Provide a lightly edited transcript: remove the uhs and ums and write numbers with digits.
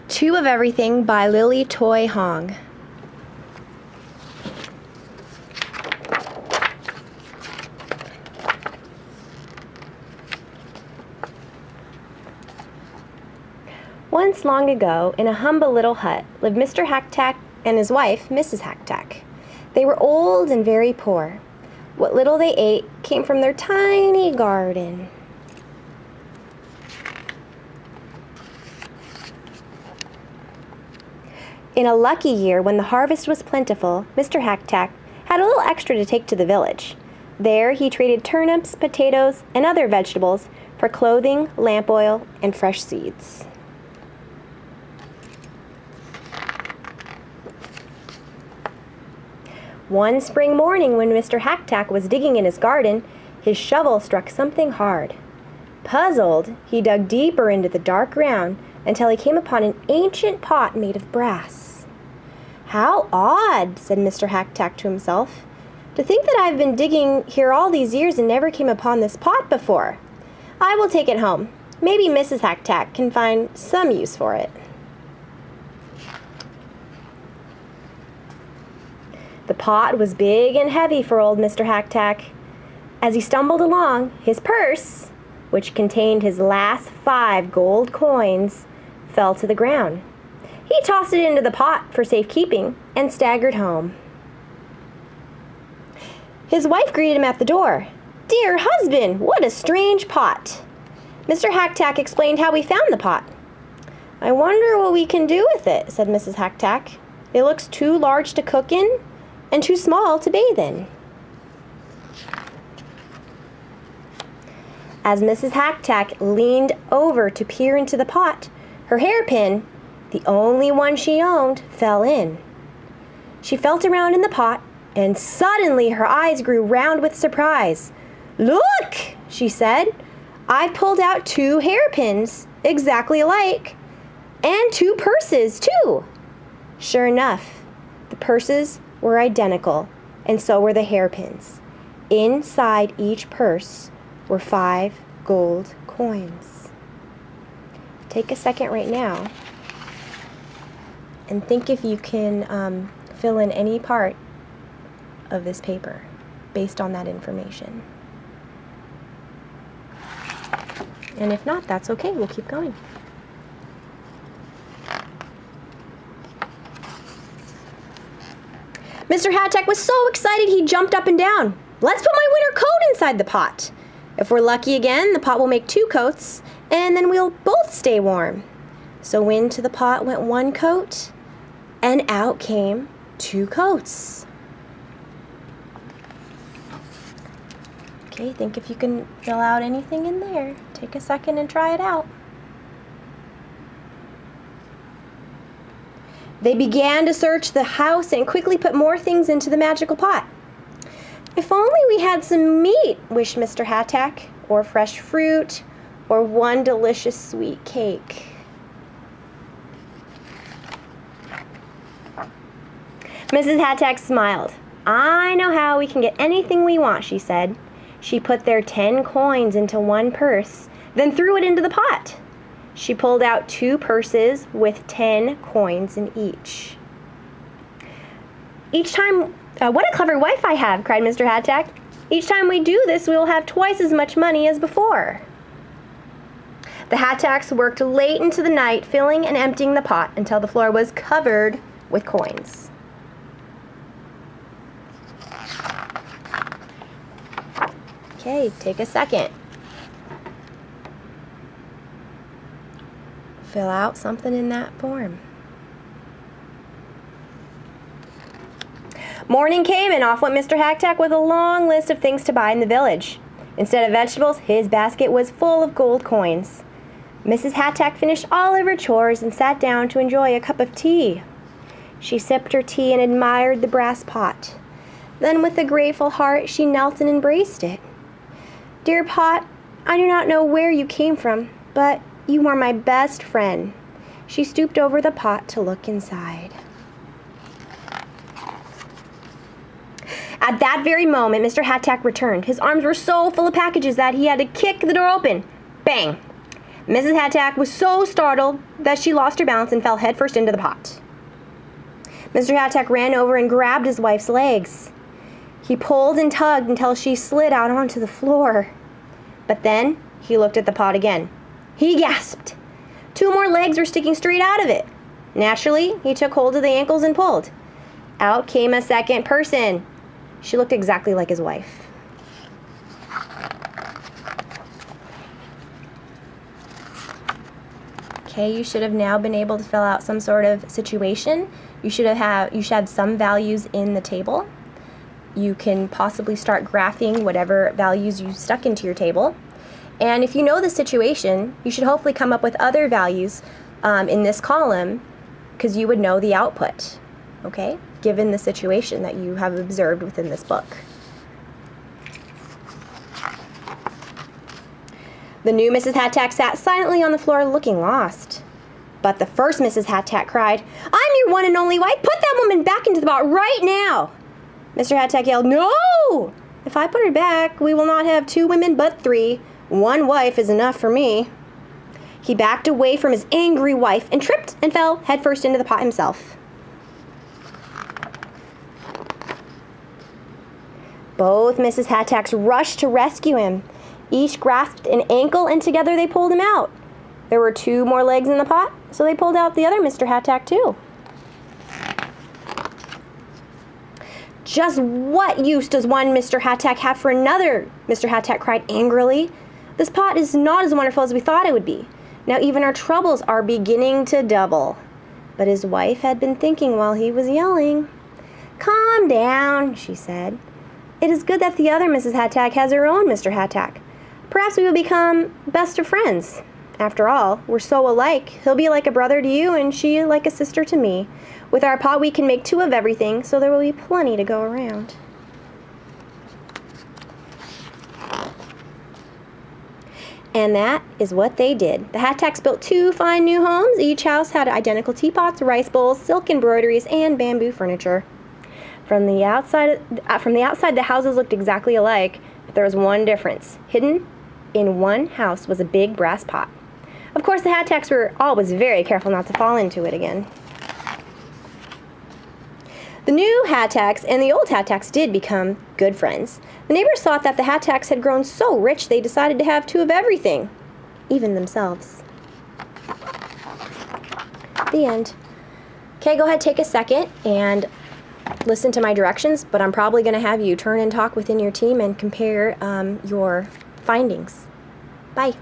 Two of Everything by Lily Toy Hong. Once long ago, in a humble little hut, lived Mr. Hacktack and his wife, Mrs. Hacktack. They were old and very poor. What little they ate came from their tiny garden. In a lucky year, when the harvest was plentiful, Mr. Hacktack had a little extra to take to the village. There he traded turnips, potatoes, and other vegetables for clothing, lamp oil, and fresh seeds. One spring morning, when Mr. Hacktack was digging in his garden, his shovel struck something hard. Puzzled, he dug deeper into the dark ground until he came upon an ancient pot made of brass. "How odd," said Mr. Hacktack to himself. "To think that I've been digging here all these years and never came upon this pot before. I will take it home. Maybe Mrs. Hacktack can find some use for it." The pot was big and heavy for old Mr. Hacktack. As he stumbled along, his purse, which contained his last 5 gold coins, fell to the ground. He tossed it into the pot for safekeeping and staggered home. His wife greeted him at the door. "Dear husband, what a strange pot." Mr. Hacktack explained how he found the pot. "I wonder what we can do with it," said Mrs. Hacktack. "It looks too large to cook in and too small to bathe in." As Mrs. Hacktack leaned over to peer into the pot, her hairpin, the only one she owned, fell in. She felt around in the pot, and suddenly her eyes grew round with surprise. "Look," she said, "I've pulled out 2 hairpins, exactly alike, and 2 purses, too." Sure enough, the purses were identical, and so were the hairpins. Inside each purse were 5 gold coins. Take a second right now and think if you can fill in any part of this paper based on that information. And if not, that's okay. We'll keep going. Mr. Hacktack was so excited he jumped up and down. "Let's put my winter coat inside the pot. If we're lucky again, the pot will make 2 coats, and then we'll both stay warm." So into the pot went 1 coat, and out came 2 coats. Okay, think if you can fill out anything in there. Take a second and try it out. They began to search the house and quickly put more things into the magical pot. "If only we had some meat," wished Mr. Hacktack, "or fresh fruit, or 1 delicious sweet cake." Mrs. Hacktack smiled. "I know how we can get anything we want," she said. She put their 10 coins into 1 purse, then threw it into the pot. She pulled out 2 purses with 10 coins in each. What a clever wife I have," cried Mr. Hacktack. "Each time we do this, we will have twice as much money as before." The Hackstacks worked late into the night, filling and emptying the pot until the floor was covered with coins. Okay, take a second. Fill out something in that form. Morning came, and off went Mr. Hacktack with a long list of things to buy in the village. Instead of vegetables, his basket was full of gold coins. Mrs. Hacktack finished all of her chores and sat down to enjoy a cup of tea. She sipped her tea and admired the brass pot. Then, with a grateful heart, she knelt and embraced it. "Dear pot, I do not know where you came from, but you are my best friend." She stooped over the pot to look inside. At that very moment, Mr. Hacktack returned. His arms were so full of packages that he had to kick the door open. Bang! Mrs. Hat-Tack was so startled that she lost her balance and fell headfirst into the pot. Mr. Hat-Tack ran over and grabbed his wife's legs. He pulled and tugged until she slid out onto the floor. But then he looked at the pot again. He gasped. 2 more legs were sticking straight out of it. Naturally, he took hold of the ankles and pulled. Out came a second person. She looked exactly like his wife. Okay, you should have now been able to fill out some sort of situation. You should have some values in the table. You can possibly start graphing whatever values you stuck into your table. And if you know the situation, you should hopefully come up with other values in this column, because you would know the output, okay, given the situation that you have observed within this book. The new Mrs. Hat-Tack sat silently on the floor looking lost. But the first Mrs. Hat-Tack cried, "I'm your one and only wife! Put that woman back into the pot right now!" Mr. Hat-Tack yelled, "No! If I put her back, we will not have 2 women but 3. 1 wife is enough for me." He backed away from his angry wife and tripped and fell headfirst into the pot himself. Both Mrs. Hat-Tacks rushed to rescue him. Each grasped an ankle and together they pulled him out. There were 2 more legs in the pot, so they pulled out the other Mr. Hat-Tack too. "Just what use does one Mr. Hat-Tack have for another?" Mr. Hat-Tack cried angrily. "This pot is not as wonderful as we thought it would be. Now even our troubles are beginning to double." But his wife had been thinking while he was yelling. "Calm down," she said. "It is good that the other Mrs. Hat-Tack has her own Mr. Hat-Tack. Perhaps we will become best of friends. After all, we're so alike. He'll be like a brother to you and she like a sister to me. With our pot we can make 2 of everything, so there will be plenty to go around." And that is what they did. The Hat-Tacks built 2 fine new homes. Each house had identical teapots, rice bowls, silk embroideries, and bamboo furniture. From the outside, the houses looked exactly alike, but there was one difference. Hidden in one house was a big brass pot. Of course, the Hat-Tacks were always very careful not to fall into it again. The new Hat-Tacks and the old Hat-Tacks did become good friends. The neighbors thought that the Hat-Tacks had grown so rich they decided to have 2 of everything, even themselves. The end. Okay, go ahead, take a second and listen to my directions, but I'm probably going to have you turn and talk within your team and compare your findings. Bye.